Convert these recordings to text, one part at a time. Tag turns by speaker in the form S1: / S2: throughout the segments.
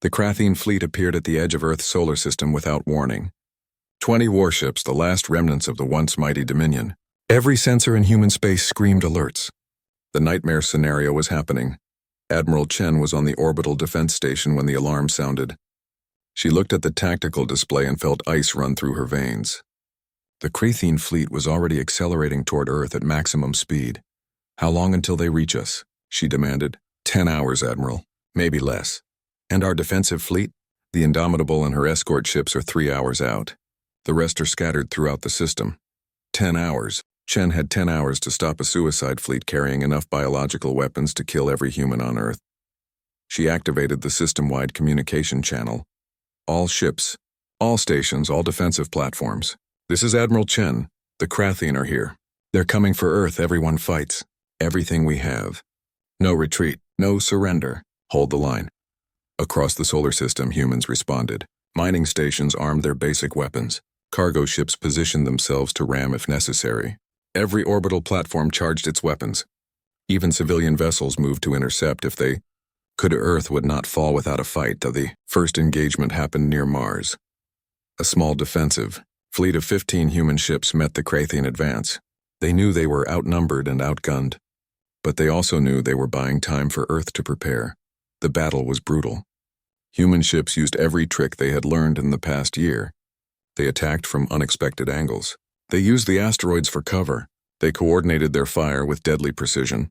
S1: The Krathene fleet appeared at the edge of Earth's solar system without warning. 20 warships, the last remnants of the once mighty Dominion. Every sensor in human space screamed alerts. The nightmare scenario was happening. Admiral Chen was on the orbital defense station when the alarm sounded. She looked at the tactical display and felt ice run through her veins. The Krathene fleet was already accelerating toward Earth at maximum speed. "How long until they reach us?" she demanded. 10 hours, Admiral. Maybe less. And our defensive fleet? The Indomitable and her escort ships are 3 hours out. The rest are scattered throughout the system. 10 hours. Chen had 10 hours to stop a suicide fleet carrying enough biological weapons to kill every human on Earth. She activated the system-wide communication channel. "All ships, all stations, all defensive platforms. This is Admiral Chen. The Krathene are here. They're coming for Earth. Everyone fights. Everything we have. No retreat, no surrender. Hold the line." Across the solar system, humans responded. Mining stations armed their basic weapons. Cargo ships positioned themselves to ram if necessary. Every orbital platform charged its weapons. Even civilian vessels moved to intercept if they could. Earth would not fall without a fight, though the first engagement happened near Mars. A small defensive fleet of 15 human ships met the Krathene advance. They knew they were outnumbered and outgunned, but they also knew they were buying time for Earth to prepare. The battle was brutal. Human ships used every trick they had learned in the past year. They attacked from unexpected angles. They used the asteroids for cover. They coordinated their fire with deadly precision.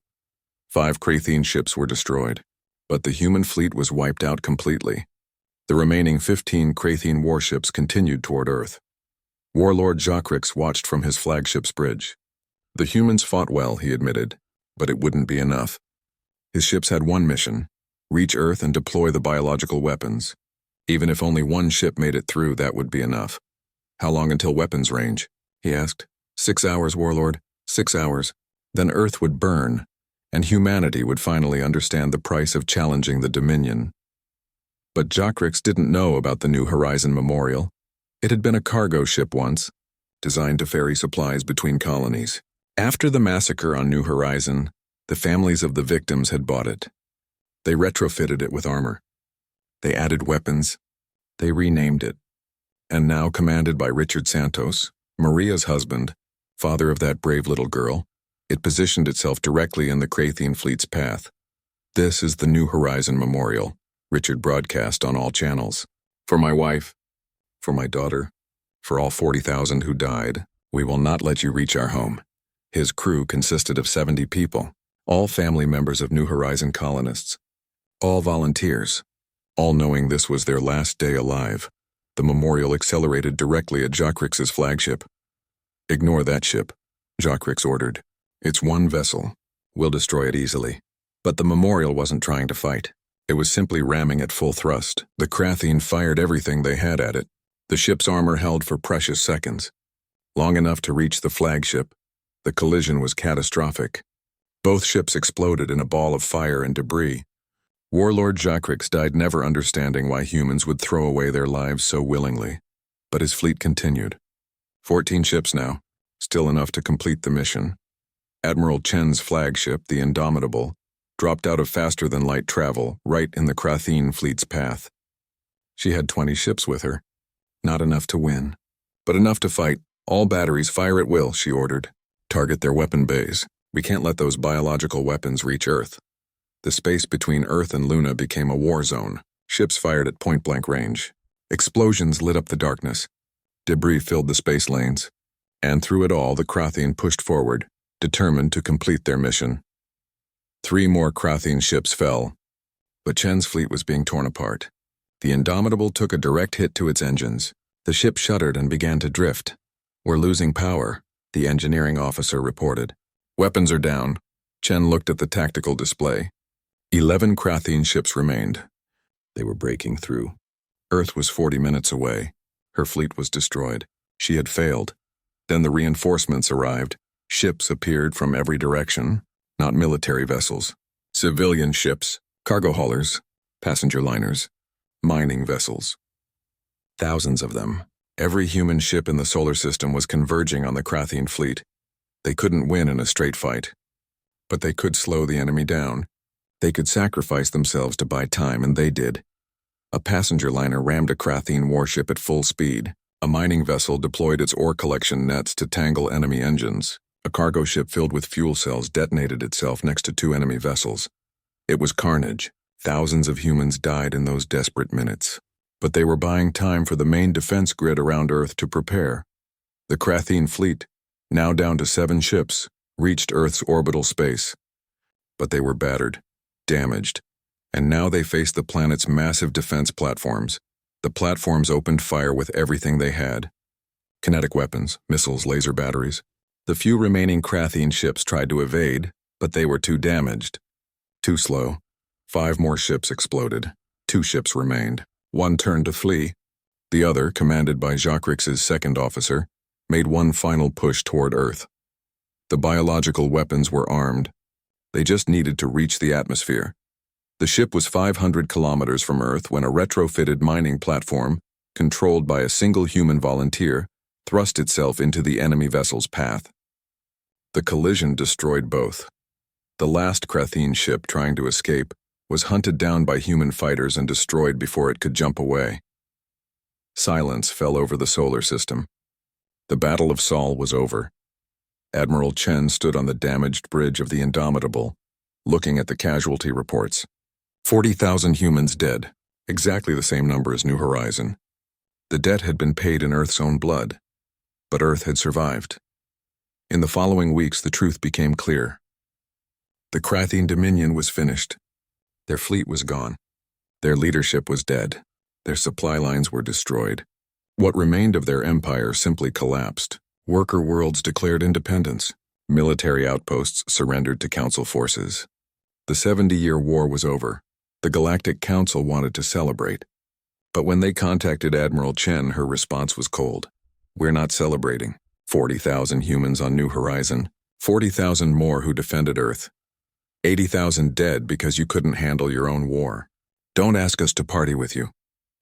S1: 5 Krathene ships were destroyed, but the human fleet was wiped out completely. The remaining 15 Krathene warships continued toward Earth. Warlord Jacques watched from his flagship's bridge. The humans fought well, he admitted, but it wouldn't be enough. His ships had one mission: reach Earth and deploy the biological weapons. Even if only one ship made it through, that would be enough. "How long until weapons range?" he asked. 6 hours, Warlord. 6 hours. Then Earth would burn, and humanity would finally understand the price of challenging the Dominion. But Jacques didn't know about the New Horizon Memorial. It had been a cargo ship once, designed to ferry supplies between colonies. After the massacre on New Horizon, the families of the victims had bought it. They retrofitted it with armor. They added weapons. They renamed it. And now, commanded by Richard Santos, Maria's husband, father of that brave little girl, it positioned itself directly in the Krathene fleet's path. "This is the New Horizon Memorial," Richard broadcast on all channels. "For my wife, for my daughter, for all 40,000 who died, we will not let you reach our home." His crew consisted of 70 people, all family members of New Horizon colonists, all volunteers, all knowing this was their last day alive. The memorial accelerated directly at Jacques' flagship. "Ignore that ship," Jacques ordered. "It's one vessel. We'll destroy it easily." But the memorial wasn't trying to fight. It was simply ramming at full thrust. The Krathene fired everything they had at it. The ship's armor held for precious seconds, long enough to reach the flagship. The collision was catastrophic. Both ships exploded in a ball of fire and debris. Warlord Jacques died never understanding why humans would throw away their lives so willingly. But his fleet continued. 14 ships now, still enough to complete the mission. Admiral Chen's flagship, the Indomitable, dropped out of faster-than-light travel right in the Krathene fleet's path. She had 20 ships with her. Not enough to win, but enough to fight. "All batteries fire at will," she ordered. "Target their weapon bays. We can't let those biological weapons reach Earth." The space between Earth and Luna became a war zone. Ships fired at point-blank range. Explosions lit up the darkness. Debris filled the space lanes. And through it all, the Krathene pushed forward, determined to complete their mission. 3 more Krathene ships fell, but Chen's fleet was being torn apart. The Indomitable took a direct hit to its engines. The ship shuddered and began to drift. "We're losing power," the engineering officer reported. "Weapons are down." Chen looked at the tactical display. 11 Krathene ships remained. They were breaking through. Earth was 40 minutes away. Her fleet was destroyed. She had failed. Then the reinforcements arrived. Ships appeared from every direction, not military vessels. Civilian ships, cargo haulers, passenger liners, mining vessels. Thousands of them. Every human ship in the solar system was converging on the Krathene fleet. They couldn't win in a straight fight, but they could slow the enemy down. They could sacrifice themselves to buy time, and they did. A passenger liner rammed a Kratheen warship at full speed. A mining vessel deployed its ore collection nets to tangle enemy engines. A cargo ship filled with fuel cells detonated itself next to two enemy vessels. It was carnage. Thousands of humans died in those desperate minutes. But they were buying time for the main defense grid around Earth to prepare. The Kratheen fleet, now down to 7 ships, reached Earth's orbital space. But they were battered, damaged, and now they faced the planet's massive defense platforms. The platforms opened fire with everything they had. Kinetic weapons, missiles, laser batteries. The few remaining Kratheen ships tried to evade, but they were too damaged. Too slow. 5 more ships exploded. 2 ships remained. One turned to flee. The other, commanded by Jacques Rix's second officer, made one final push toward Earth. The biological weapons were armed. They just needed to reach the atmosphere. The ship was 500 kilometers from Earth when a retrofitted mining platform, controlled by a single human volunteer, thrust itself into the enemy vessel's path. The collision destroyed both. The last Kratheen ship trying to escape was hunted down by human fighters and destroyed before it could jump away. Silence fell over the solar system. The Battle of Sol was over. Admiral Chen stood on the damaged bridge of the Indomitable, looking at the casualty reports. 40,000 humans dead, exactly the same number as New Horizon. The debt had been paid in Earth's own blood, but Earth had survived. In the following weeks, the truth became clear. The Kratheen Dominion was finished. Their fleet was gone. Their leadership was dead. Their supply lines were destroyed. What remained of their empire simply collapsed. Worker worlds declared independence. Military outposts surrendered to Council forces. The 70-year war was over. The Galactic Council wanted to celebrate. But when they contacted Admiral Chen, her response was cold. We're not celebrating. 40,000 humans on New Horizon. 40,000 more who defended Earth. 80,000 dead because you couldn't handle your own war. Don't ask us to party with you.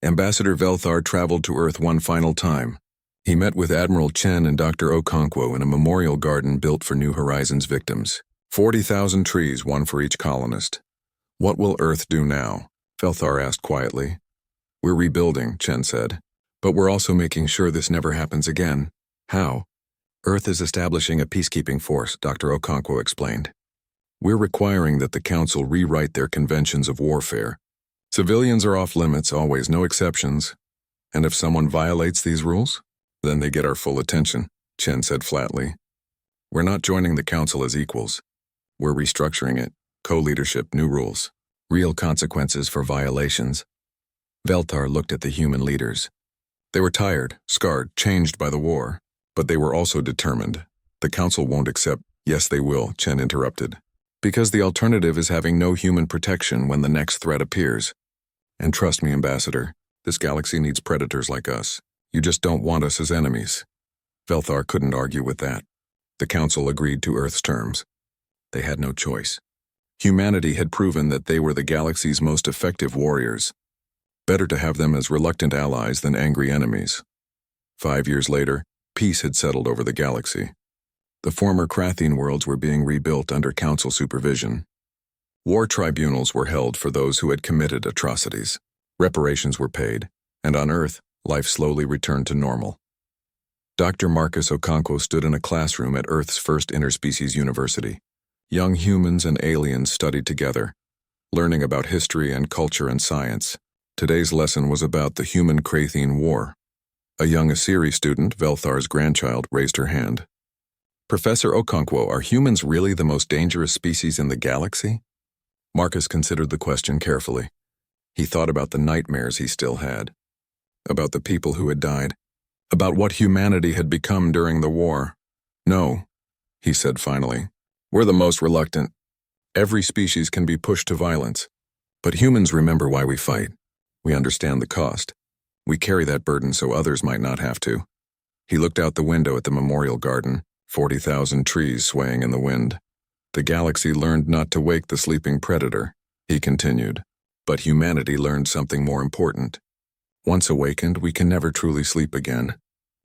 S1: Ambassador Velthar traveled to Earth one final time. He met with Admiral Chen and Dr. Okonkwo in a memorial garden built for New Horizons victims. 40,000 trees, one for each colonist. What will Earth do now? Velthar asked quietly. We're rebuilding, Chen said. But we're also making sure this never happens again. How? Earth is establishing a peacekeeping force, Dr. Okonkwo explained. We're requiring that the Council rewrite their conventions of warfare. Civilians are off limits, always, no exceptions. And if someone violates these rules, then they get our full attention, Chen said flatly. We're not joining the Council as equals. We're restructuring it. Co-leadership, new rules. Real consequences for violations. Velthar looked at the human leaders. They were tired, scarred, changed by the war. But they were also determined. The Council won't accept. Yes, they will, Chen interrupted. Because the alternative is having no human protection when the next threat appears. And trust me, Ambassador, this galaxy needs predators like us. You just don't want us as enemies. Velthar couldn't argue with that. The Council agreed to Earth's terms. They had no choice. Humanity had proven that they were the galaxy's most effective warriors. Better to have them as reluctant allies than angry enemies. 5 years later, peace had settled over the galaxy. The former Kratheen worlds were being rebuilt under Council supervision. War tribunals were held for those who had committed atrocities. Reparations were paid, and on Earth, life slowly returned to normal. Dr. Marcus Okonkwo stood in a classroom at Earth's first interspecies university. Young humans and aliens studied together, learning about history and culture and science. Today's lesson was about the human Kratheen War. A young Asiri student, Velthar's grandchild, raised her hand. Professor Okonkwo, are humans really the most dangerous species in the galaxy? Marcus considered the question carefully. He thought about the nightmares he still had, about the people who had died, about what humanity had become during the war. No, he said finally. We're the most reluctant. Every species can be pushed to violence, but humans remember why we fight. We understand the cost. We carry that burden so others might not have to. He looked out the window at the memorial garden, 40,000 trees swaying in the wind. The galaxy learned not to wake the sleeping predator, he continued. But humanity learned something more important. Once awakened, we can never truly sleep again.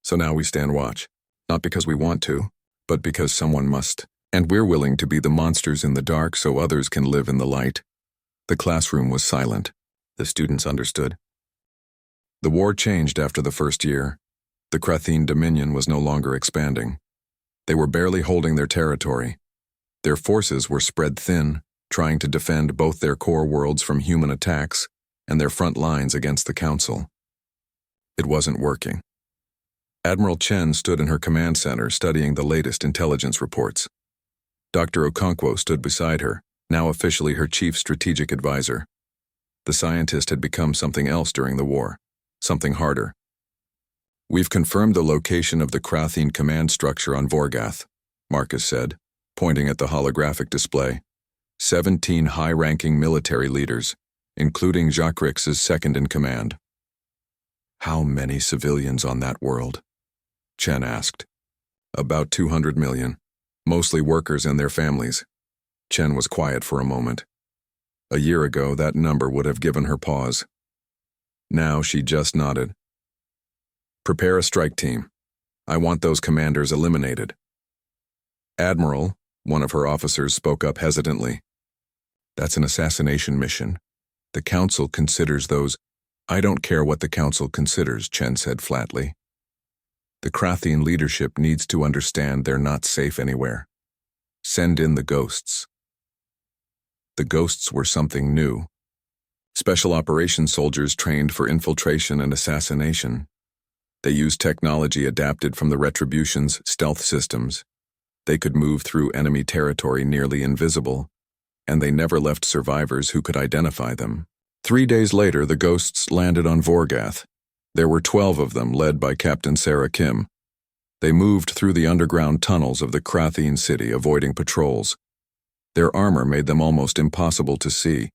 S1: So now we stand watch, not because we want to, but because someone must. And we're willing to be the monsters in the dark so others can live in the light. The classroom was silent. The students understood. The war changed after the first year. The Kratheen Dominion was no longer expanding. They were barely holding their territory. Their forces were spread thin, trying to defend both their core worlds from human attacks and their front lines against the Council. It wasn't working. Admiral Chen stood in her command center studying the latest intelligence reports. Dr. Okonkwo stood beside her, now officially her chief strategic advisor. The scientist had become something else during the war, something harder. "We've confirmed the location of the Kratheen command structure on Vorgath," Marcus said, pointing at the holographic display. 17 high-ranking military leaders, including Jacques' second-in-command. "How many civilians on that world?" Chen asked. "About 200 million, mostly workers and their families." Chen was quiet for a moment. A year ago, that number would have given her pause. Now she just nodded. "Prepare a strike team. I want those commanders eliminated." "Admiral," one of her officers spoke up hesitantly. "That's an assassination mission. The Council considers those—" "I don't care what the Council considers," Chen said flatly. "The Kratheen leadership needs to understand they're not safe anywhere. Send in the ghosts." The ghosts were something new. Special operations soldiers trained for infiltration and assassination. They used technology adapted from the Retribution's stealth systems. They could move through enemy territory nearly invisible, and they never left survivors who could identify them. 3 days later, the ghosts landed on Vorgath. There were 12 of them, led by Captain Sarah Kim. They moved through the underground tunnels of the Kratheen city, avoiding patrols. Their armor made them almost impossible to see.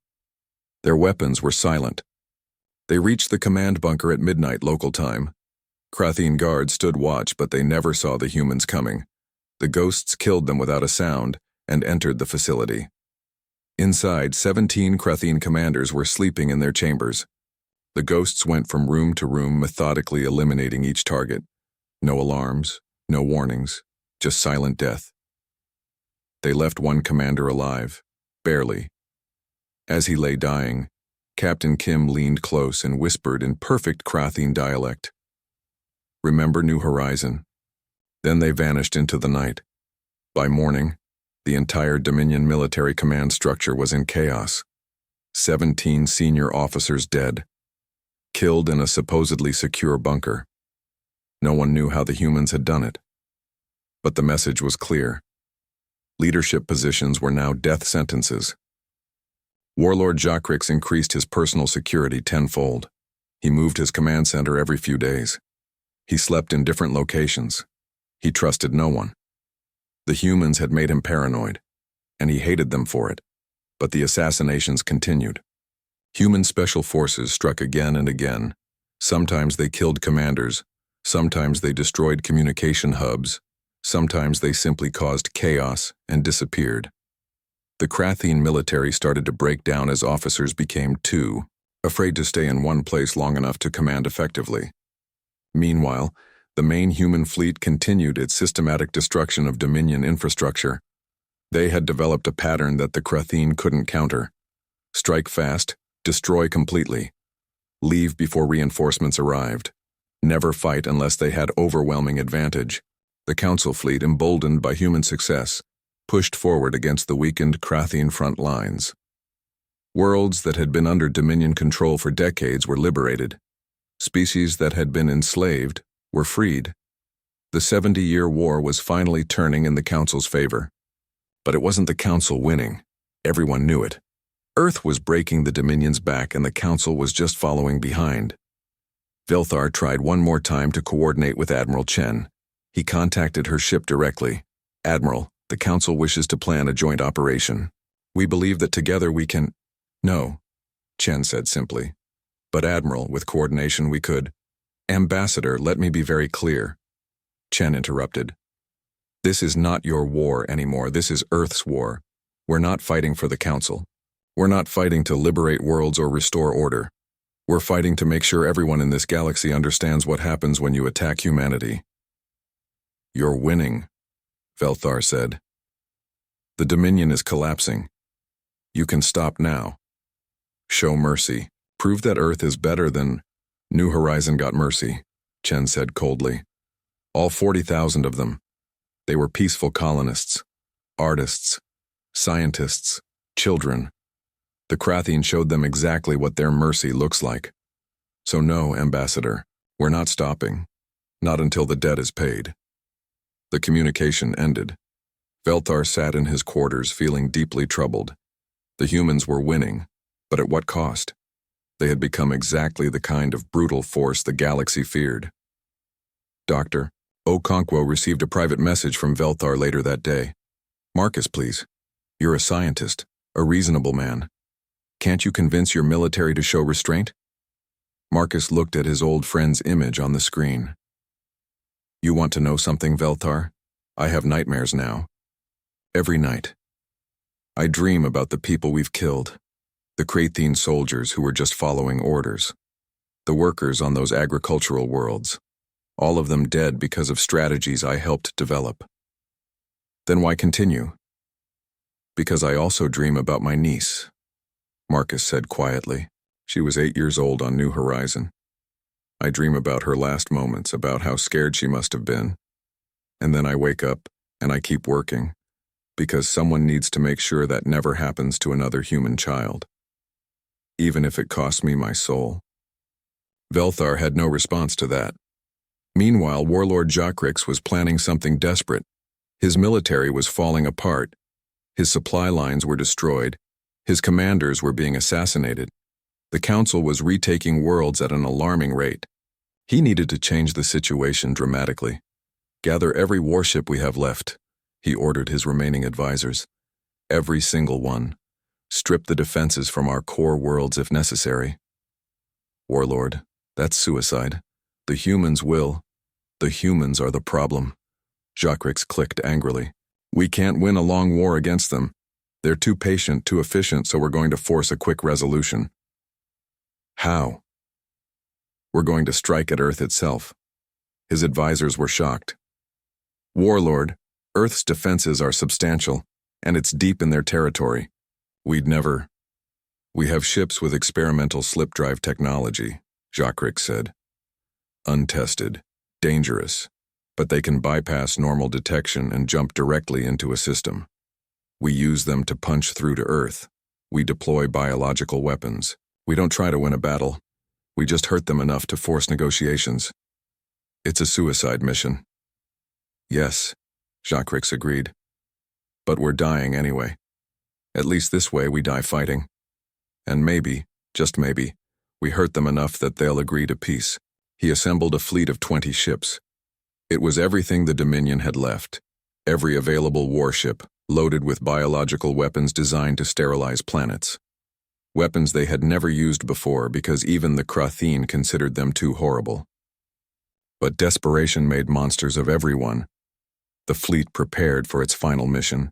S1: Their weapons were silent. They reached the command bunker at midnight local time. Kratheen guards stood watch, but they never saw the humans coming. The ghosts killed them without a sound and entered the facility. Inside, 17 Kratheen commanders were sleeping in their chambers. The ghosts went from room to room, methodically eliminating each target. No alarms, no warnings, just silent death. They left one commander alive, barely. As he lay dying, Captain Kim leaned close and whispered in perfect Kratheen dialect, "Remember New Horizon." Then they vanished into the night. By morning, the entire Dominion military command structure was in chaos. 17 senior officers dead, killed in a supposedly secure bunker. No one knew how the humans had done it. But the message was clear. Leadership positions were now death sentences. Warlord Jacques increased his personal security tenfold. He moved his command center every few days. He slept in different locations. He trusted no one. The humans had made him paranoid, and he hated them for it. But the assassinations continued. Human special forces struck again and again. Sometimes they killed commanders. Sometimes they destroyed communication hubs. Sometimes they simply caused chaos and disappeared. The Kratheen military started to break down as officers became too afraid to stay in one place long enough to command effectively. Meanwhile, the main human fleet continued its systematic destruction of Dominion infrastructure. They had developed a pattern that the Kratheen couldn't counter. Strike fast, destroy completely. Leave before reinforcements arrived. Never fight unless they had overwhelming advantage. The Council fleet, emboldened by human success, pushed forward against the weakened Kratheen front lines. Worlds that had been under Dominion control for decades were liberated. Species that had been enslaved were freed. The 70-year war was finally turning in the Council's favor. But it wasn't the Council winning. Everyone knew it. Earth was breaking the Dominion's back, and the Council was just following behind. Vilthar tried one more time to coordinate with Admiral Chen. He contacted her ship directly. "Admiral, the Council wishes to plan a joint operation. We believe that together we can—" "No," Chen said simply. "But Admiral, with coordination we could—" "Ambassador, let me be very clear," Chen interrupted. "This is not your war anymore. This is Earth's war. We're not fighting for the Council. We're not fighting to liberate worlds or restore order. We're fighting to make sure everyone in this galaxy understands what happens when you attack humanity." "You're winning," Velthar said. "The Dominion is collapsing. You can stop now. Show mercy. Prove that Earth is better than—" New Horizon got mercy, Chen said coldly. All 40,000 of them. They were peaceful colonists, artists, scientists, children. The Krathene showed them exactly what their mercy looks like. So no, Ambassador, we're not stopping. Not until the debt is paid. The communication ended. Velthar sat in his quarters feeling deeply troubled. The humans were winning, but at what cost? They had become exactly the kind of brutal force the galaxy feared. Dr. Okonkwo received a private message from Velthar later that day. Marcus, please. You're a scientist, a reasonable man. Can't you convince your military to show restraint? Marcus looked at his old friend's image on the screen. You want to know something, Velthar? I have nightmares now. Every night. I dream about the people we've killed. The Krathene soldiers who were just following orders. The workers on those agricultural worlds. All of them dead because of strategies I helped develop. Then why continue? Because I also dream about my niece, Marcus said quietly. She was 8 years old on New Horizon. I dream about her last moments, about how scared she must have been. And then I wake up and I keep working, because someone needs to make sure that never happens to another human child. Even if it costs me my soul. Velthar had no response to that. Meanwhile, Warlord Jakrix was planning something desperate. His military was falling apart. His supply lines were destroyed. His commanders were being assassinated. The Council was retaking worlds at an alarming rate. He needed to change the situation dramatically. Gather every warship we have left, he ordered his remaining advisors. Every single one. Strip the defenses from our core worlds if necessary. Warlord, that's suicide. The humans will. The humans are the problem. Jakrix clicked angrily. We can't win a long war against them. They're too patient, too efficient, so we're going to force a quick resolution. How? We're going to strike at Earth itself. His advisors were shocked. Warlord, Earth's defenses are substantial, and it's deep in their territory. We'd never. We have ships with experimental slip drive technology, Jakrix said. Untested, dangerous, but they can bypass normal detection and jump directly into a system. We use them to punch through to Earth. We deploy biological weapons. We don't try to win a battle. We just hurt them enough to force negotiations. It's a suicide mission. Yes, Jakrix agreed. But we're dying anyway. At least this way we die fighting. And maybe, just maybe, we hurt them enough that they'll agree to peace. He assembled a fleet of 20 ships. It was everything the Dominion had left. Every available warship, loaded with biological weapons designed to sterilize planets. Weapons they had never used before because even the Krathene considered them too horrible. But desperation made monsters of everyone. The fleet prepared for its final mission.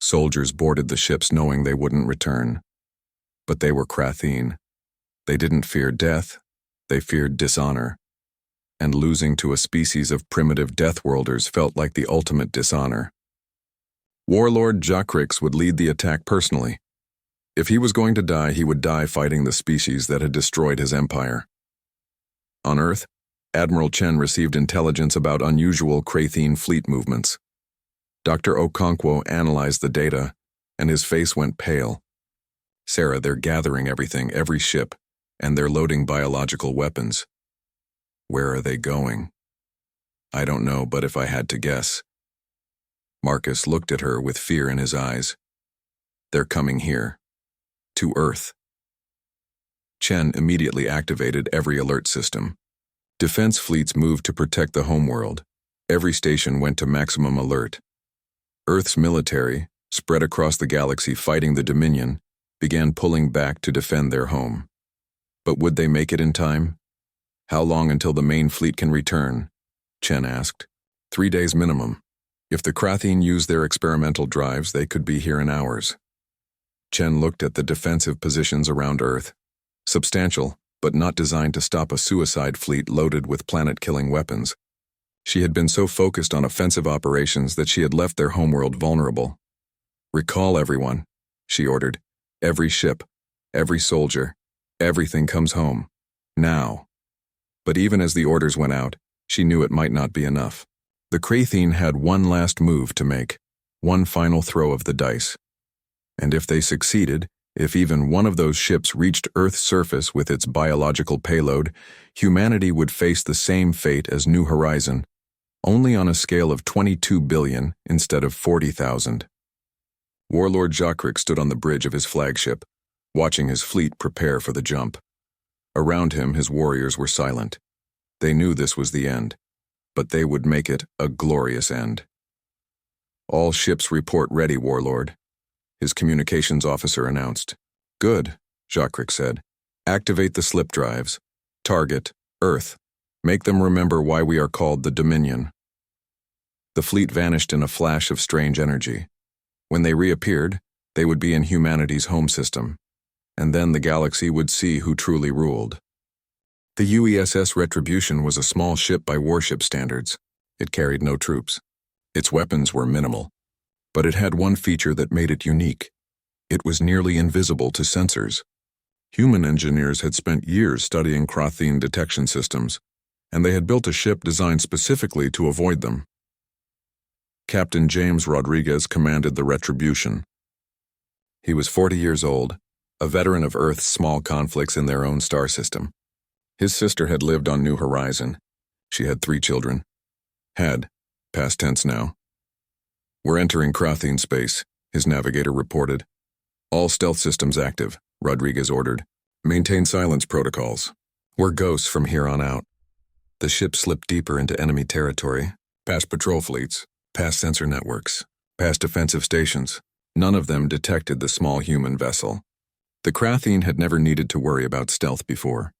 S1: Soldiers boarded the ships knowing they wouldn't return. But they were Krathene. They didn't fear death, they feared dishonor. And losing to a species of primitive deathworlders felt like the ultimate dishonor. Warlord Jakrix would lead the attack personally. If he was going to die, he would die fighting the species that had destroyed his empire. On Earth, Admiral Chen received intelligence about unusual Krathene fleet movements. Dr. Okonkwo analyzed the data, and his face went pale. Sarah, they're gathering everything, every ship, and they're loading biological weapons. Where are they going? I don't know, but if I had to guess. Marcus looked at her with fear in his eyes. They're coming here. To Earth. Chen immediately activated every alert system. Defense fleets moved to protect the homeworld. Every station went to maximum alert. Earth's military, spread across the galaxy fighting the Dominion, began pulling back to defend their home. But would they make it in time? How long until the main fleet can return? Chen asked. 3 days minimum. If the Krathene use their experimental drives, they could be here in hours. Chen looked at the defensive positions around Earth. Substantial, but not designed to stop a suicide fleet loaded with planet-killing weapons. She had been so focused on offensive operations that she had left their homeworld vulnerable. Recall everyone, she ordered. Every ship, every soldier, everything comes home. Now. But even as the orders went out, she knew it might not be enough. The Krathene had one last move to make, one final throw of the dice. And if they succeeded, if even one of those ships reached Earth's surface with its biological payload, humanity would face the same fate as New Horizon, only on a scale of 22 billion instead of 40,000. Warlord Jacques stood on the bridge of his flagship, watching his fleet prepare for the jump. Around him, his warriors were silent. They knew this was the end, but they would make it a glorious end. All ships report ready, Warlord, his communications officer announced. Good, Jacques said. Activate the slip drives. Target, Earth. Make them remember why we are called the Dominion. The fleet vanished in a flash of strange energy. When they reappeared, they would be in humanity's home system, and then the galaxy would see who truly ruled. The UESS Retribution was a small ship by warship standards. It carried no troops. Its weapons were minimal, but it had one feature that made it unique. It was nearly invisible to sensors. Human engineers had spent years studying Krathene detection systems, and they had built a ship designed specifically to avoid them. Captain James Rodriguez commanded the Retribution. He was 40 years old, a veteran of Earth's small conflicts in their own star system. His sister had lived on New Horizon. She had 3 children. Had, past tense now. We're entering Krathene space, his navigator reported. All stealth systems active, Rodriguez ordered. Maintain silence protocols. We're ghosts from here on out. The ship slipped deeper into enemy territory, past patrol fleets, past sensor networks, past defensive stations. None of them detected the small human vessel. The Krathene had never needed to worry about stealth before.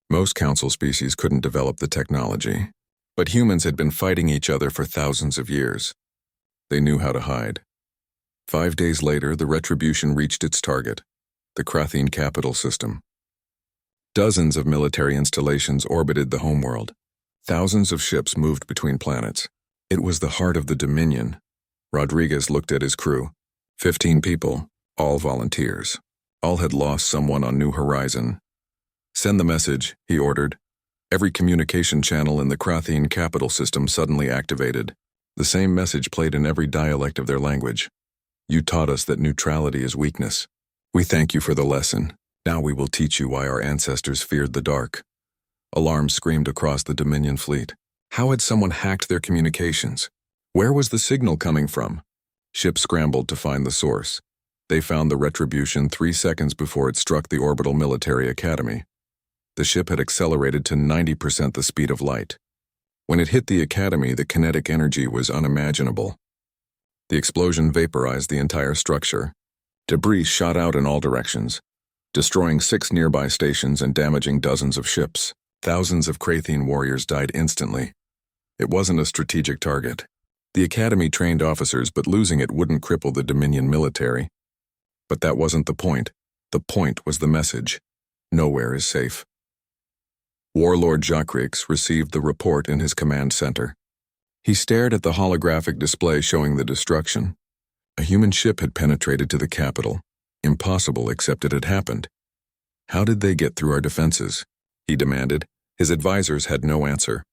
S1: Most council species couldn't develop the technology, but humans had been fighting each other for thousands of years. They knew how to hide. 5 days later, the Retribution reached its target, the Krathene capital system. Dozens of military installations orbited the homeworld. Thousands of ships moved between planets. It was the heart of the Dominion. Rodriguez looked at his crew. 15 people, all volunteers. All had lost someone on New Horizon. Send the message, he ordered. Every communication channel in the Krathene capital system suddenly activated. The same message played in every dialect of their language. You taught us that neutrality is weakness. We thank you for the lesson. Now we will teach you why our ancestors feared the dark. Alarms screamed across the Dominion fleet. How had someone hacked their communications? Where was the signal coming from? Ships scrambled to find the source. They found the Retribution 3 seconds before it struck the orbital military academy. The ship had accelerated to 90% the speed of light. When it hit the academy, the kinetic energy was unimaginable. The explosion vaporized the entire structure. Debris shot out in all directions, destroying 6 nearby stations and damaging dozens of ships. Thousands of Krathene warriors died instantly. It wasn't a strategic target. The academy trained officers, but losing it wouldn't cripple the Dominion military. But that wasn't the point. The point was the message. Nowhere is safe. Warlord Jacques received the report in his command center. He stared at the holographic display showing the destruction. A human ship had penetrated to the capital. Impossible, except it had happened. How did they get through our defenses? He demanded. His advisors had no answer.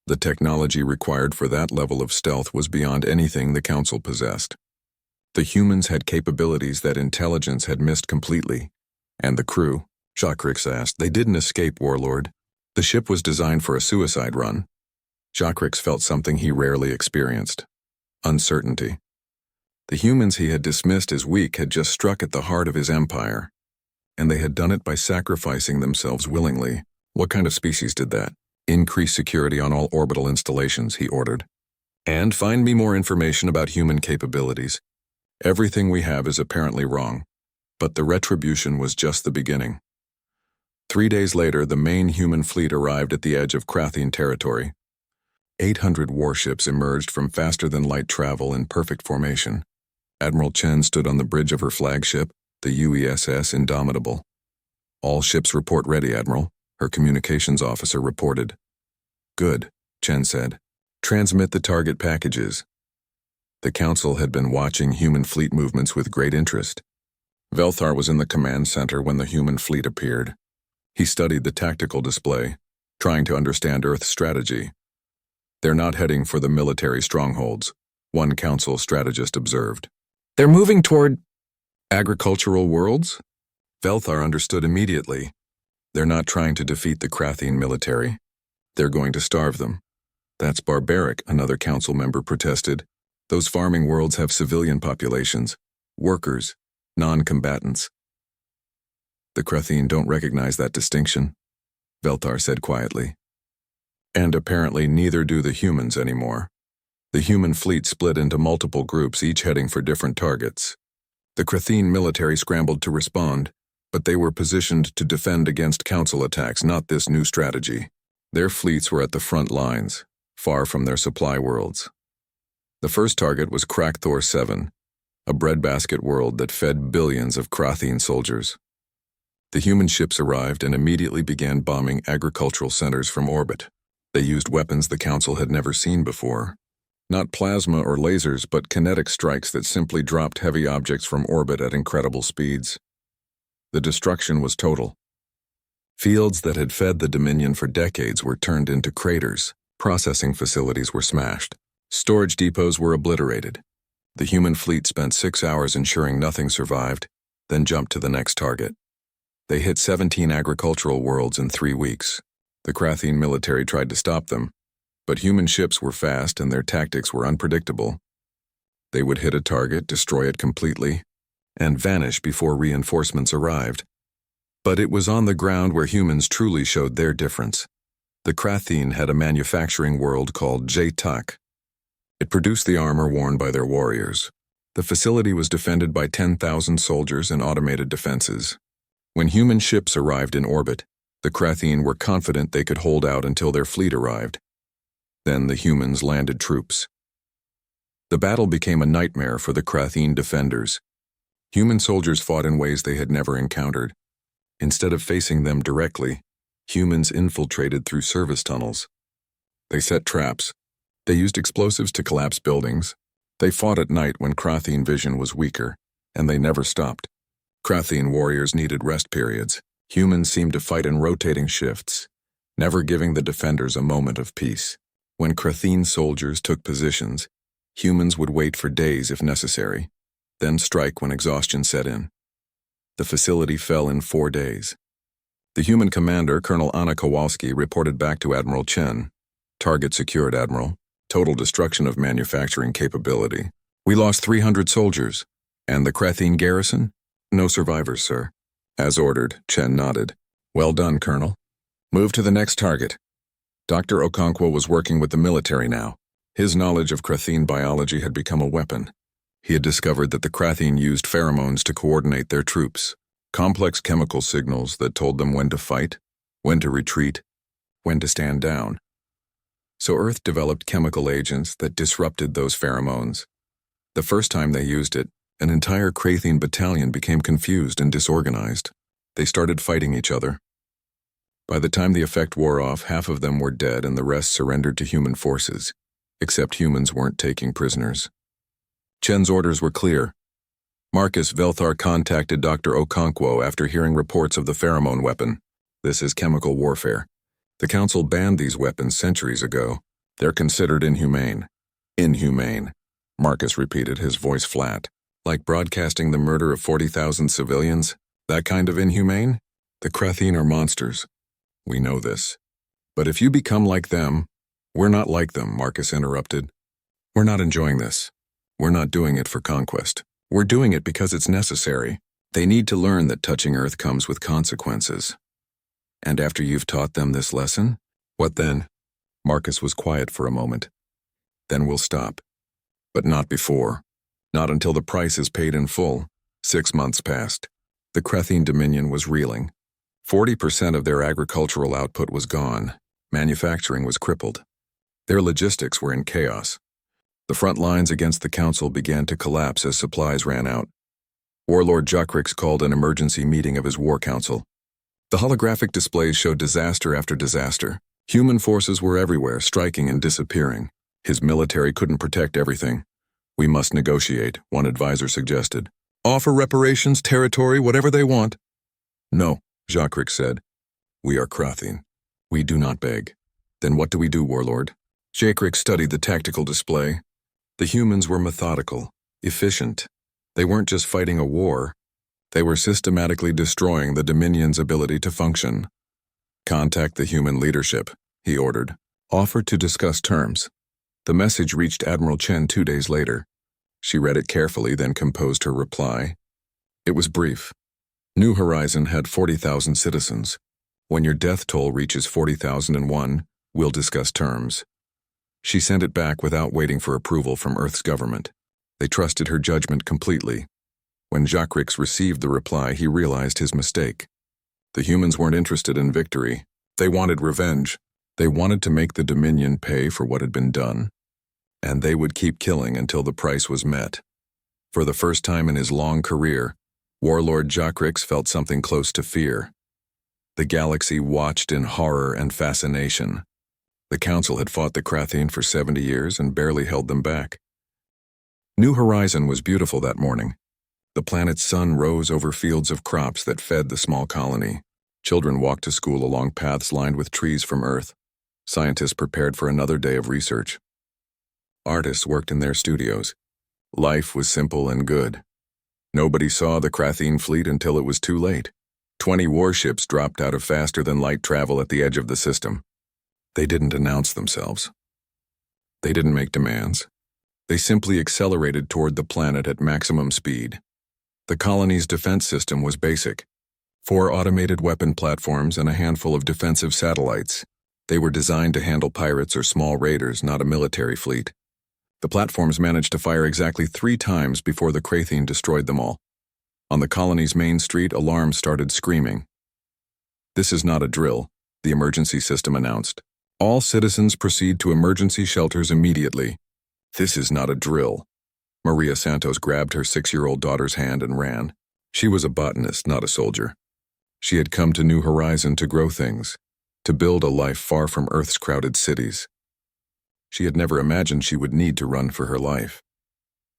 S1: The technology required for that level of stealth was beyond anything the Council possessed. The humans had capabilities that intelligence had missed completely. And the crew, Jacques asked, they didn't escape, Warlord. The ship was designed for a suicide run. Jacques felt something he rarely experienced. Uncertainty. The humans he had dismissed as weak had just struck at the heart of his empire. And they had done it by sacrificing themselves willingly. What kind of species did that? Increase security on all orbital installations, he ordered. And find me more information about human capabilities. Everything we have is apparently wrong. But the Retribution was just the beginning. 3 days later, the main human fleet arrived at the edge of Krathene territory. 800 warships emerged from faster-than-light travel in perfect formation. Admiral Chen stood on the bridge of her flagship, the UESS Indomitable. All ships report ready, Admiral, her communications officer reported. Good, Chen said. Transmit the target packages. The Council had been watching human fleet movements with great interest. Velthar was in the command center when the human fleet appeared. He studied the tactical display. trying to understand Earth's strategy. They're not heading for the military strongholds, one council strategist observed. They're moving toward agricultural worlds? Velthar understood immediately. They're not trying to defeat the Krathine military. They're going to starve them. That's barbaric, another council member protested. Those farming worlds have civilian populations, workers, non-combatants. The Krathine don't recognize that distinction, Velthar said quietly. And apparently neither do the humans anymore. The human fleet split into multiple groups, each heading for different targets. The Krathine military scrambled to respond, but they were positioned to defend against council attacks, not this new strategy. Their fleets were at the front lines, far from their supply worlds. The first target was Krakthor 7, a breadbasket world that fed billions of Krathine soldiers. The human ships arrived and immediately began bombing agricultural centers from orbit. They used weapons the Council had never seen before. Not plasma or lasers, but kinetic strikes that simply dropped heavy objects from orbit at incredible speeds. The destruction was total. Fields that had fed the Dominion for decades were turned into craters. Processing facilities were smashed. Storage depots were obliterated. The human fleet spent 6 hours ensuring nothing survived, then jumped to the next target. They hit 17 agricultural worlds in 3 weeks. The Krathine military tried to stop them, but human ships were fast and their tactics were unpredictable. They would hit a target, destroy it completely, and vanish before reinforcements arrived. But it was on the ground where humans truly showed their difference. The Krathine had a manufacturing world called J-Tak. It produced the armor worn by their warriors. The facility was defended by 10,000 soldiers and automated defenses. When human ships arrived in orbit, the Krathine were confident they could hold out until their fleet arrived. Then the humans landed troops. The battle became a nightmare for the Krathine defenders. Human soldiers fought in ways they had never encountered. Instead of facing them directly, humans infiltrated through service tunnels. They set traps. They used explosives to collapse buildings. They fought at night when Krathine vision was weaker, and they never stopped. Krathine warriors needed rest periods. Humans seemed to fight in rotating shifts, never giving the defenders a moment of peace. When Krathine soldiers took positions, humans would wait for days if necessary, then strike when exhaustion set in. The facility fell in 4 days. The human commander, Colonel Anna Kowalski, reported back to Admiral Chen. Target secured, Admiral. Total destruction of manufacturing capability. We lost 300 soldiers. And the Krathine garrison? No survivors, sir. As ordered, Chen nodded. Well done, Colonel. Move to the next target. Dr. Okonkwo was working with the military now. His knowledge of Krathine biology had become a weapon. He had discovered that the Krathine used pheromones to coordinate their troops. Complex chemical signals that told them when to fight, when to retreat, when to stand down. So Earth developed chemical agents that disrupted those pheromones. The first time they used it, an entire Krathine battalion became confused and disorganized. They started fighting each other. By the time the effect wore off, half of them were dead and the rest surrendered to human forces, except humans weren't taking prisoners. Chen's orders were clear. Marcus Velthar contacted Dr. Okonkwo after hearing reports of the pheromone weapon. This is chemical warfare. The Council banned these weapons centuries ago. They're considered inhumane. Inhumane, Marcus repeated, his voice flat. Like broadcasting the murder of 40,000 civilians? That kind of inhumane? The Krathine are monsters. We know this. But if you become like them, we're not like them, Marcus interrupted. We're not enjoying this. We're not doing it for conquest. We're doing it because it's necessary. They need to learn that touching Earth comes with consequences. And after you've taught them this lesson, what then? Marcus was quiet for a moment. Then we'll stop. But not before. Not until the price is paid in full. 6 months passed. The Krathine Dominion was reeling. 40% of their agricultural output was gone. Manufacturing was crippled. Their logistics were in chaos. The front lines against the Council began to collapse as supplies ran out. Warlord Jokrix called an emergency meeting of his war council. The holographic displays showed disaster after disaster. Human forces were everywhere, striking and disappearing. His military couldn't protect everything. We must negotiate, one advisor suggested. Offer reparations, territory, whatever they want. No, Jokrix said. We are Krathine. We do not beg. Then what do we do, Warlord? Jacrick studied the tactical display. The humans were methodical, efficient. They weren't just fighting a war. They were systematically destroying the Dominion's ability to function. Contact the human leadership, he ordered. Offer to discuss terms. The message reached Admiral Chen 2 days later. She read it carefully, then composed her reply. It was brief. New Horizon had 40,000 citizens. When your death toll reaches 40,001, we'll discuss terms. She sent it back without waiting for approval from Earth's government. They trusted her judgment completely. When Jacrick received the reply, he realized his mistake. The humans weren't interested in victory. They wanted revenge. They wanted to make the Dominion pay for what had been done. And they would keep killing until the price was met. For the first time in his long career, Warlord Jacrick felt something close to fear. The galaxy watched in horror and fascination. The Council had fought the Kratheen for 70 years and barely held them back. New Horizon was beautiful that morning. The planet's sun rose over fields of crops that fed the small colony. Children walked to school along paths lined with trees from Earth. Scientists prepared for another day of research. Artists worked in their studios. Life was simple and good. Nobody saw the Kratheen fleet until it was too late. 20 warships dropped out of faster-than-light travel at the edge of the system. They didn't announce themselves. They didn't make demands. They simply accelerated toward the planet at maximum speed. The colony's defense system was basic. 4 automated weapon platforms and a handful of defensive satellites. They were designed to handle pirates or small raiders, not a military fleet. The platforms managed to fire exactly 3 times before the Kratheen destroyed them all. On the colony's main street, alarms started screaming. This is not a drill, the emergency system announced. All citizens proceed to emergency shelters immediately. This is not a drill. Maria Santos grabbed her 6-year-old daughter's hand and ran. She was a botanist, not a soldier. She had come to New Horizon to grow things, to build a life far from Earth's crowded cities. She had never imagined she would need to run for her life.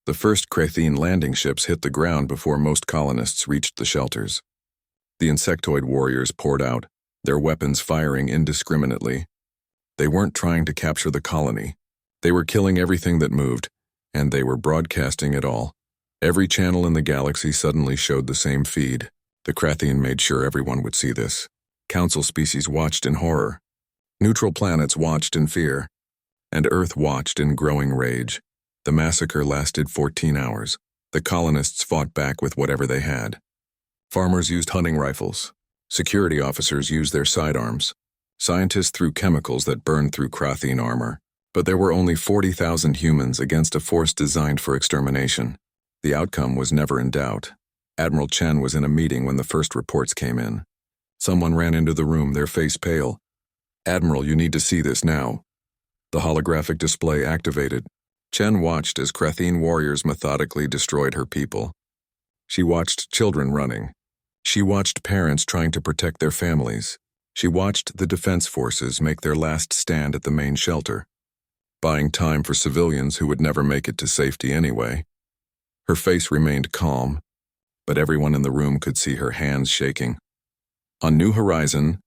S1: The first Kratheen landing ships hit the ground before most colonists reached the shelters. The insectoid warriors poured out, their weapons firing indiscriminately. They weren't trying to capture the colony. They were killing everything that moved, and they were broadcasting it all. Every channel in the galaxy suddenly showed the same feed. The Kratheen made sure everyone would see this. Council species watched in horror. Neutral planets watched in fear. And Earth watched in growing rage. The massacre lasted 14 hours. The colonists fought back with whatever they had. Farmers used hunting rifles. Security officers used their sidearms. Scientists threw chemicals that burned through Kratheen armor. But there were only 40,000 humans against a force designed for extermination. The outcome was never in doubt. Admiral Chen was in a meeting when the first reports came in. Someone ran into the room, their face pale. "Admiral, you need to see this now." The holographic display activated. Chen watched as Kratheen warriors methodically destroyed her people. She watched children running. She watched parents trying to protect their families. She watched the defense forces make their last stand at the main shelter, buying time for civilians who would never make it to safety anyway. Her face remained calm, but everyone in the room could see her hands shaking. On New Horizon,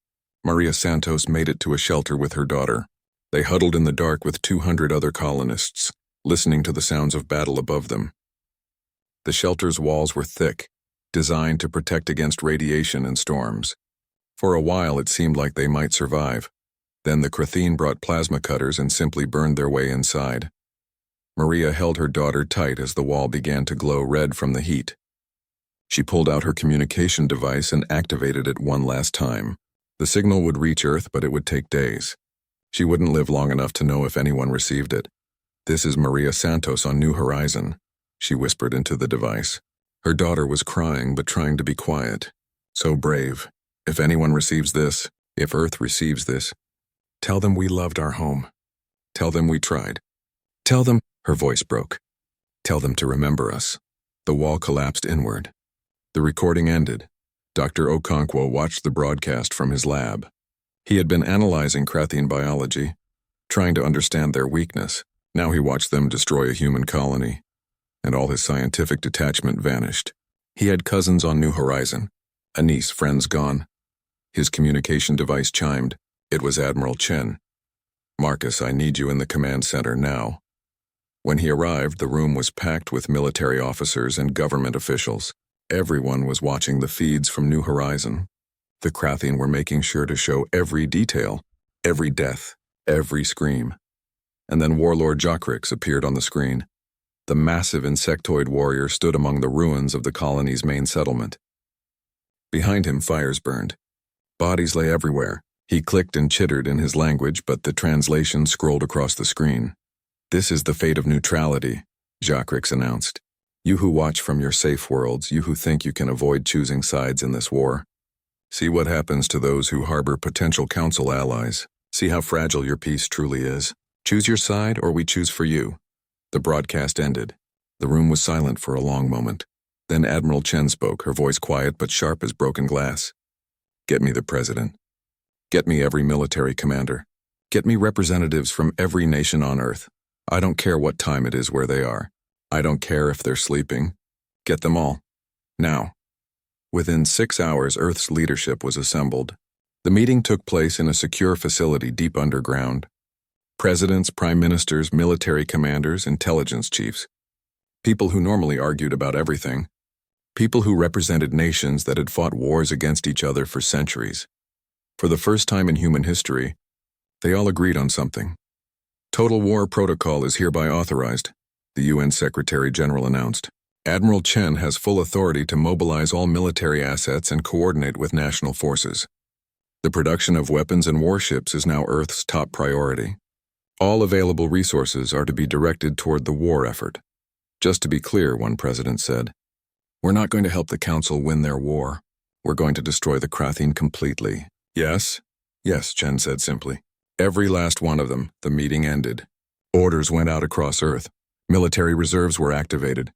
S1: Maria Santos made it to a shelter with her daughter. They huddled in the dark with 200 other colonists, listening to the sounds of battle above them. The shelter's walls were thick, designed to protect against radiation and storms. For a while it seemed like they might survive. Then the Kratheen brought plasma cutters and simply burned their way inside. Maria held her daughter tight as the wall began to glow red from the heat. She pulled out her communication device and activated it one last time. The signal would reach Earth, but it would take days. She wouldn't live long enough to know if anyone received it. "This is Maria Santos on New Horizon," she whispered into the device. Her daughter was crying but trying to be quiet. "So brave. If anyone receives this, if Earth receives this, tell them we loved our home. Tell them we tried. Tell them," her voice broke. "Tell them to remember us." The wall collapsed inward. The recording ended. Dr. Okonkwo watched the broadcast from his lab. He had been analyzing Kratheen biology, trying to understand their weakness. Now he watched them destroy a human colony, and all his scientific detachment vanished. He had cousins on New Horizon, a niece, friends gone. His communication device chimed. It was Admiral Chen. "Marcus, I need you in the command center now." When he arrived, the room was packed with military officers and government officials. Everyone was watching the feeds from New Horizon. The Krathian were making sure to show every detail, every death, every scream. And then Warlord Jokrix appeared on the screen. The massive insectoid warrior stood among the ruins of the colony's main settlement. Behind him, fires burned. Bodies lay everywhere. He clicked and chittered in his language, but the translation scrolled across the screen. "This is the fate of neutrality," Jokrix announced. "You who watch from your safe worlds, you who think you can avoid choosing sides in this war. See what happens to those who harbor potential council allies. See how fragile your peace truly is. Choose your side or we choose for you." The broadcast ended. The room was silent for a long moment. Then Admiral Chen spoke, her voice quiet but sharp as broken glass. "Get me the president. Get me every military commander. Get me representatives from every nation on Earth. I don't care what time it is where they are. I don't care if they're sleeping. Get them all. Now." Within 6 hours, Earth's leadership was assembled. The meeting took place in a secure facility deep underground. Presidents, prime ministers, military commanders, intelligence chiefs. People who normally argued about everything. People who represented nations that had fought wars against each other for centuries. For the first time in human history, they all agreed on something. "Total War Protocol is hereby authorized," the UN Secretary General announced. "Admiral Chen has full authority to mobilize all military assets and coordinate with national forces. The production of weapons and warships is now Earth's top priority. All available resources are to be directed toward the war effort." "Just to be clear," one president said, "we're not going to help the Council win their war. We're going to destroy the Krathian completely." "Yes?" "Yes," Chen said simply. "Every last one of them." The meeting ended. Orders went out across Earth. Military reserves were activated.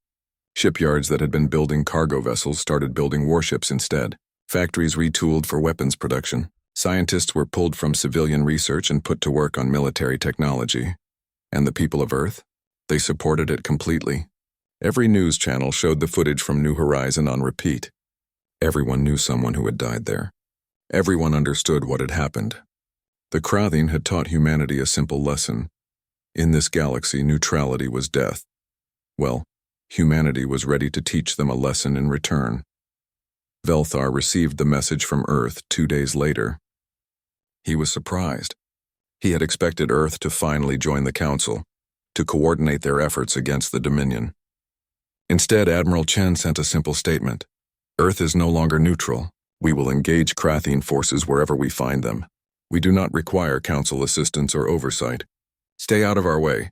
S1: Shipyards that had been building cargo vessels started building warships instead. Factories retooled for weapons production. Scientists were pulled from civilian research and put to work on military technology. And the people of Earth? They supported it completely. Every news channel showed the footage from New Horizon on repeat. Everyone knew someone who had died there. Everyone understood what had happened. The Krathian had taught humanity a simple lesson. In this galaxy, neutrality was death. Well, humanity was ready to teach them a lesson in return. Velthar received the message from Earth 2 days later. He was surprised. He had expected Earth to finally join the Council, to coordinate their efforts against the Dominion. Instead, Admiral Chen sent a simple statement. "Earth is no longer neutral. We will engage Krathian forces wherever we find them. We do not require Council assistance or oversight. Stay out of our way."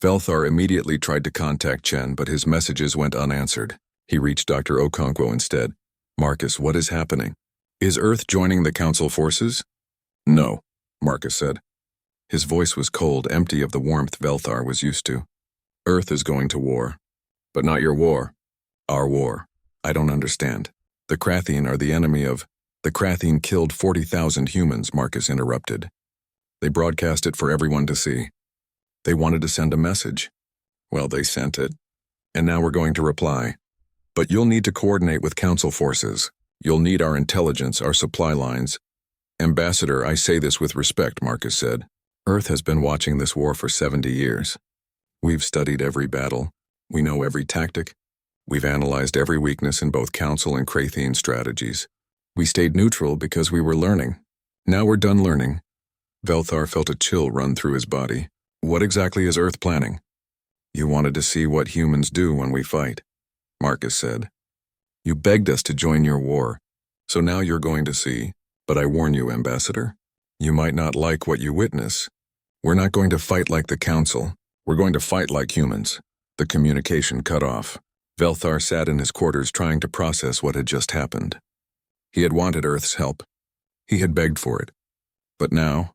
S1: Velthar immediately tried to contact Chen, but his messages went unanswered. He reached Dr. Okonkwo instead. "Marcus, what is happening? Is Earth joining the Council forces?" "No," Marcus said. His voice was cold, empty of the warmth Velthar was used to. "Earth is going to war. But not your war. Our war. I don't understand. The Krathian are the enemy of—" "The Krathian killed 40,000 humans," Marcus interrupted. "They broadcast it for everyone to see. They wanted to send a message. Well, they sent it. And now we're going to reply. But you'll need to coordinate with Council forces. You'll need our intelligence, our supply lines." "Ambassador, I say this with respect," Marcus said. "Earth has been watching this war for 70 years. We've studied every battle. We know every tactic. We've analyzed every weakness in both Council and Krathian strategies. We stayed neutral because we were learning. Now we're done learning." Velthar felt a chill run through his body. "What exactly is Earth planning?" "You wanted to see what humans do when we fight," Marcus said. "You begged us to join your war. So now you're going to see. But I warn you, Ambassador, you might not like what you witness. We're not going to fight like the Council. We're going to fight like humans." The communication cut off. Velthar sat in his quarters trying to process what had just happened. He had wanted Earth's help. He had begged for it. But now,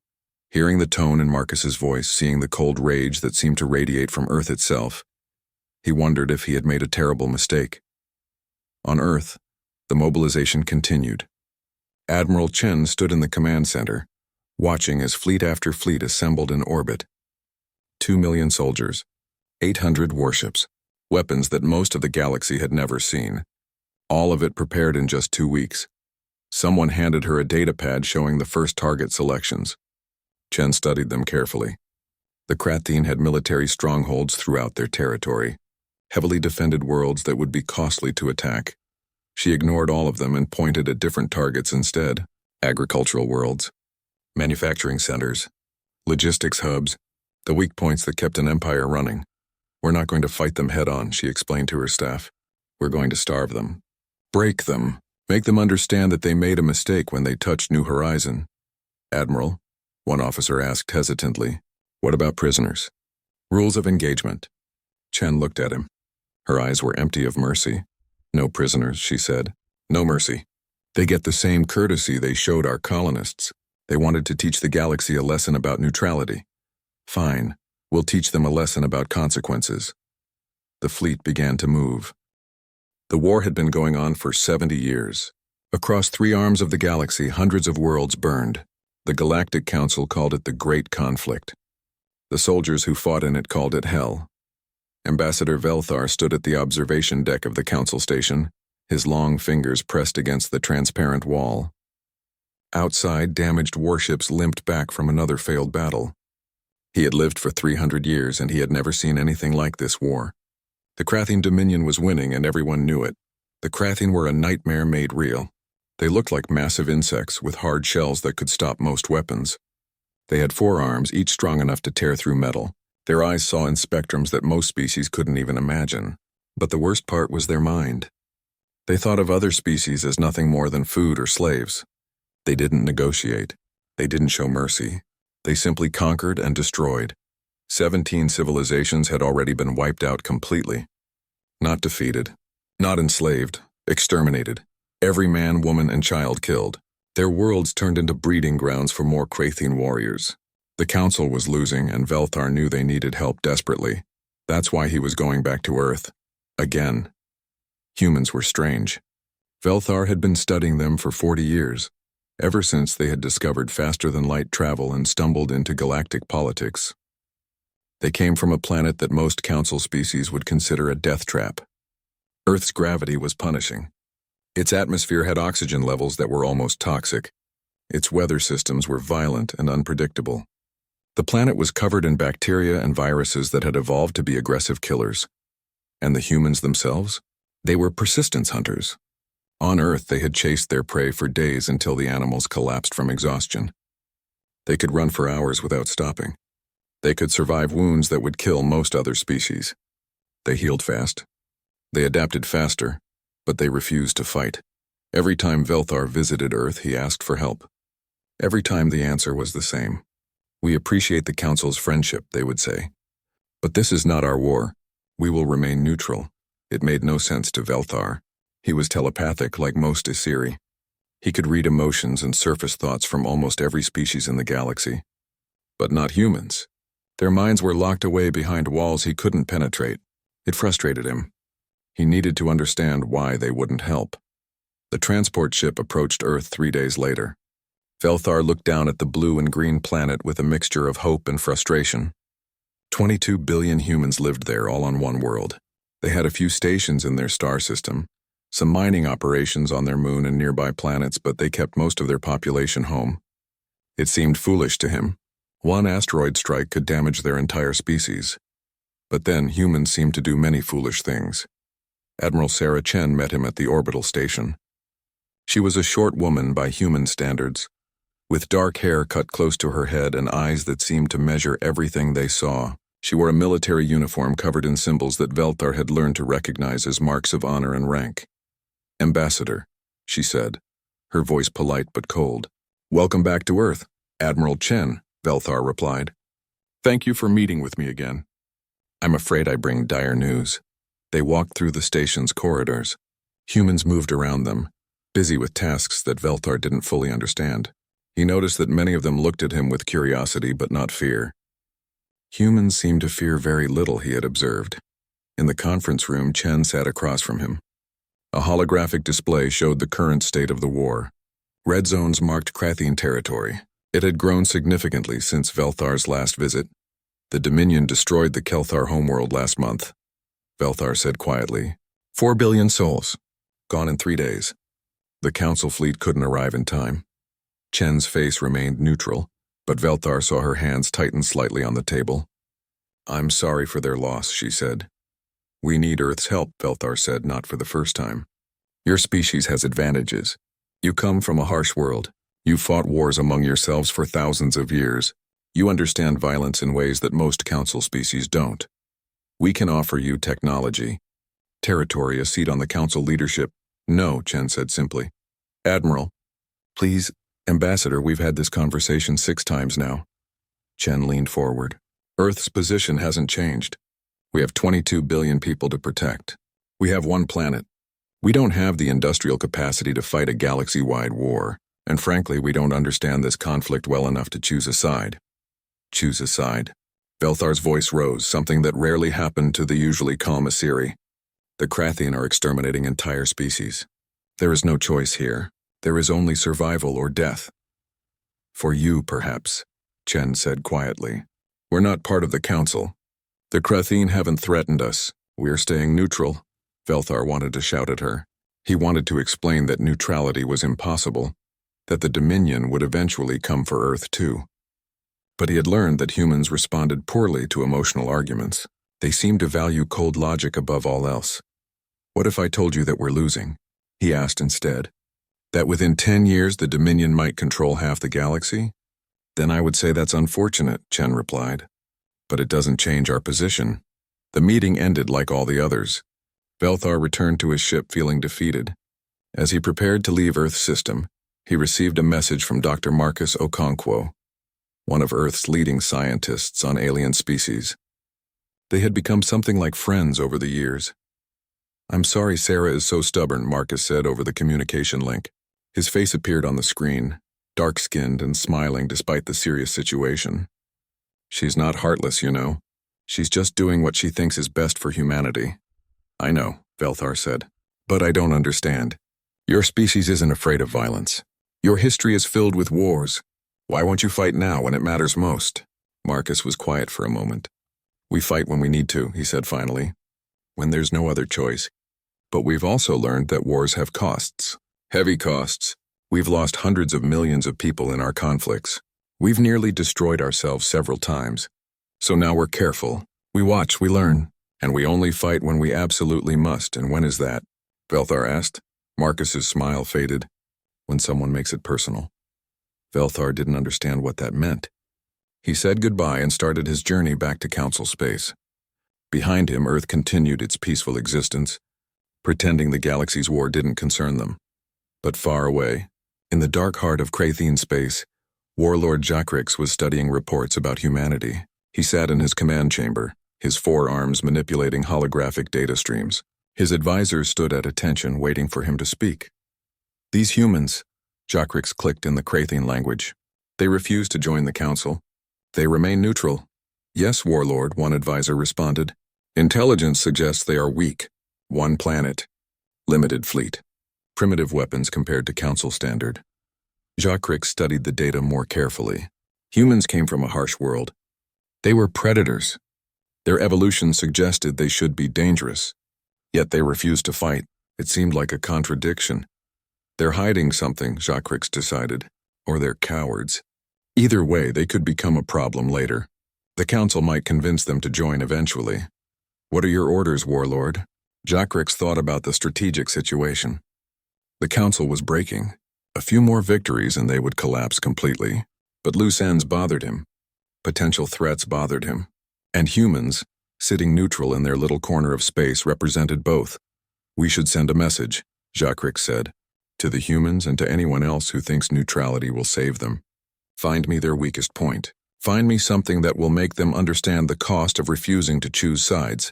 S1: hearing the tone in Marcus's voice, seeing the cold rage that seemed to radiate from Earth itself, he wondered if he had made a terrible mistake. On Earth, the mobilization continued. Admiral Chen stood in the command center, watching as fleet after fleet assembled in orbit. 2 million soldiers, 800 warships, weapons that most of the galaxy had never seen. All of it prepared in just 2 weeks. Someone handed her a data pad showing the first target selections. Chen studied them carefully. The Kratheen had military strongholds throughout their territory, heavily defended worlds that would be costly to attack. She ignored all of them and pointed at different targets instead: agricultural worlds, manufacturing centers, logistics hubs, the weak points that kept an empire running. "We're not going to fight them head-on," she explained to her staff. "We're going to starve them. Break them. Make them understand that they made a mistake when they touched New Horizon." "Admiral," one officer asked hesitantly, "what about prisoners?" "Rules of engagement." Chen looked at him. Her eyes were empty of mercy. "No prisoners," she said. "No mercy. They get the same courtesy they showed our colonists. They wanted to teach the galaxy a lesson about neutrality. Fine, we'll teach them a lesson about consequences." The fleet began to move. The war had been going on for 70 years. Across 3 arms of the galaxy, hundreds of worlds burned. The Galactic Council called it the Great Conflict. The soldiers who fought in it called it Hell. Ambassador Velthar stood at the observation deck of the council station, his long fingers pressed against the transparent wall. Outside, damaged warships limped back from another failed battle. He had lived for 300 years, and he had never seen anything like this war. The Kratheen Dominion was winning, and everyone knew it. The Kratheen were a nightmare made real. They looked like massive insects with hard shells that could stop most weapons. They had 4 arms, each strong enough to tear through metal. Their eyes saw in spectrums that most species couldn't even imagine. But the worst part was their mind. They thought of other species as nothing more than food or slaves. They didn't negotiate. They didn't show mercy. They simply conquered and destroyed. 17 civilizations had already been wiped out completely. Not defeated, not enslaved, exterminated. Every man, woman, and child killed. Their worlds turned into breeding grounds for more Kratheen warriors. The Council was losing, and Velthar knew they needed help desperately. That's why he was going back to Earth. Again. Humans were strange. Velthar had been studying them for 40 years, ever since they had discovered faster-than-light travel and stumbled into galactic politics. They came from a planet that most Council species would consider a death trap. Earth's gravity was punishing. Its atmosphere had oxygen levels that were almost toxic. Its weather systems were violent and unpredictable. The planet was covered in bacteria and viruses that had evolved to be aggressive killers. And the humans themselves? They were persistence hunters. On Earth, they had chased their prey for days until the animals collapsed from exhaustion. They could run for hours without stopping. They could survive wounds that would kill most other species. They healed fast. They adapted faster, but they refused to fight. Every time Velthar visited Earth, he asked for help. Every time the answer was the same. "We appreciate the Council's friendship," they would say. "But this is not our war. We will remain neutral." It made no sense to Velthar. He was telepathic like most Isiri. He could read emotions and surface thoughts from almost every species in the galaxy. But not humans. Their minds were locked away behind walls he couldn't penetrate. It frustrated him. He needed to understand why they wouldn't help. The transport ship approached Earth 3 days later. Velthar looked down at the blue and green planet with a mixture of hope and frustration. 22 billion humans lived there, all on one world. They had a few stations in their star system, some mining operations on their moon and nearby planets, but they kept most of their population home. It seemed foolish to him. One asteroid strike could damage their entire species. But then humans seemed to do many foolish things. Admiral Sarah Chen met him at the orbital station. She was a short woman by human standards, with dark hair cut close to her head and eyes that seemed to measure everything they saw. She wore a military uniform covered in symbols that Velthar had learned to recognize as marks of honor and rank. "Ambassador," she said, her voice polite but cold. "Welcome back to Earth, Admiral Chen," Velthar replied. "Thank you for meeting with me again. I'm afraid I bring dire news." They walked through the station's corridors. Humans moved around them, busy with tasks that Velthar didn't fully understand. He noticed that many of them looked at him with curiosity but not fear. Humans seemed to fear very little, he had observed. In the conference room, Chen sat across from him. A holographic display showed the current state of the war. Red zones marked Kratheen territory. It had grown significantly since Velthar's last visit. The Dominion destroyed the Kelthar homeworld last month. Velthar said quietly, 4 billion souls. Gone in 3 days. The Council fleet couldn't arrive in time. Chen's face remained neutral, but Velthar saw her hands tighten slightly on the table. "I'm sorry for their loss," she said. "We need Earth's help," Velthar said, not for the first time. "Your species has advantages. You come from a harsh world. You fought wars among yourselves for thousands of years. You understand violence in ways that most Council species don't. We can offer you technology. Territory, a seat on the Council leadership." "No," Chen said simply. "Admiral." "Please, Ambassador, we've had this conversation 6 times now." Chen leaned forward. "Earth's position hasn't changed. We have 22 billion people to protect. We have one planet. We don't have the industrial capacity to fight a galaxy-wide war, and frankly, we don't understand this conflict well enough to choose a side." "Choose a side." Velthar's voice rose, something that rarely happened to the usually calm Asiri. "The Krathian are exterminating entire species. There is no choice here. There is only survival or death." "For you, perhaps," Chen said quietly. "We're not part of the Council. The Krathian haven't threatened us. We're staying neutral." Velthar wanted to shout at her. He wanted to explain that neutrality was impossible, that the Dominion would eventually come for Earth too. But he had learned that humans responded poorly to emotional arguments. They seemed to value cold logic above all else. "What if I told you that we're losing?" he asked instead. "That within 10 years the Dominion might control half the galaxy?" "Then I would say that's unfortunate," Chen replied. "But it doesn't change our position." The meeting ended like all the others. Velthar returned to his ship feeling defeated. As he prepared to leave Earth's system, he received a message from Dr. Marcus Okonkwo, one of Earth's leading scientists on alien species. They had become something like friends over the years. "I'm sorry Sarah is so stubborn," Marcus said over the communication link. His face appeared on the screen, dark-skinned and smiling despite the serious situation. "She's not heartless, you know. She's just doing what she thinks is best for humanity." "I know," Velthar said. "But I don't understand. Your species isn't afraid of violence. Your history is filled with wars. Why won't you fight now when it matters most?" Marcus was quiet for a moment. "We fight when we need to," he said finally, "when there's no other choice. But we've also learned that wars have costs. Heavy costs. We've lost hundreds of millions of people in our conflicts. We've nearly destroyed ourselves several times. So now we're careful. We watch, we learn. And we only fight when we absolutely must. And when is that?" Velthar asked. Marcus's smile faded. "When someone makes it personal." Velthar didn't understand what that meant. He said goodbye and started his journey back to Council space. Behind him, Earth continued its peaceful existence, pretending the galaxy's war didn't concern them. But far away, in the dark heart of Krathian space, Warlord Jakrix was studying reports about humanity. He sat in his command chamber, his forearms manipulating holographic data streams. His advisors stood at attention, waiting for him to speak. "These humans," Jakrix clicked in the Krathian language. "They refuse to join the Council. They remain neutral." "Yes, Warlord," one advisor responded. "Intelligence suggests they are weak. One planet. Limited fleet. Primitive weapons compared to Council standard." Jakrix studied the data more carefully. Humans came from a harsh world. They were predators. Their evolution suggested they should be dangerous. Yet they refused to fight. It seemed like a contradiction. They're hiding something, Jakrix decided. Or they're cowards. Either way, they could become a problem later. The Council might convince them to join eventually. "What are your orders, Warlord?" Jakrix thought about the strategic situation. The Council was breaking. A few more victories and they would collapse completely. But loose ends bothered him. Potential threats bothered him. And humans, sitting neutral in their little corner of space, represented both. "We should send a message," Jakrix said, "to the humans and to anyone else who thinks neutrality will save them. Find me their weakest point. Find me something that will make them understand the cost of refusing to choose sides."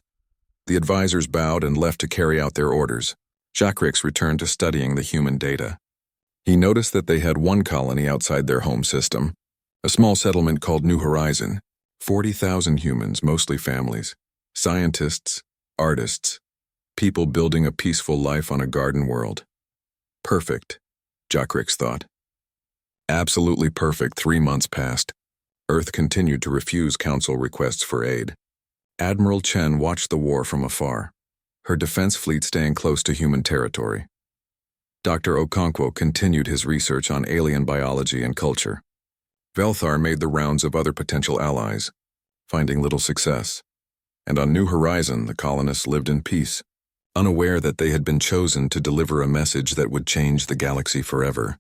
S1: The advisors bowed and left to carry out their orders. Jakrix returned to studying the human data. He noticed that they had one colony outside their home system, a small settlement called New Horizon. 40,000 humans, mostly families, scientists, artists, people building a peaceful life on a garden world. Perfect, Jakrix thought. Absolutely perfect. 3 months passed. Earth continued to refuse Council requests for aid. Admiral Chen watched the war from afar, her defense fleet staying close to human territory. Dr. Okonkwo continued his research on alien biology and culture. Velthar made the rounds of other potential allies, finding little success. And on New Horizon, the colonists lived in peace, unaware that they had been chosen to deliver a message that would change the galaxy forever.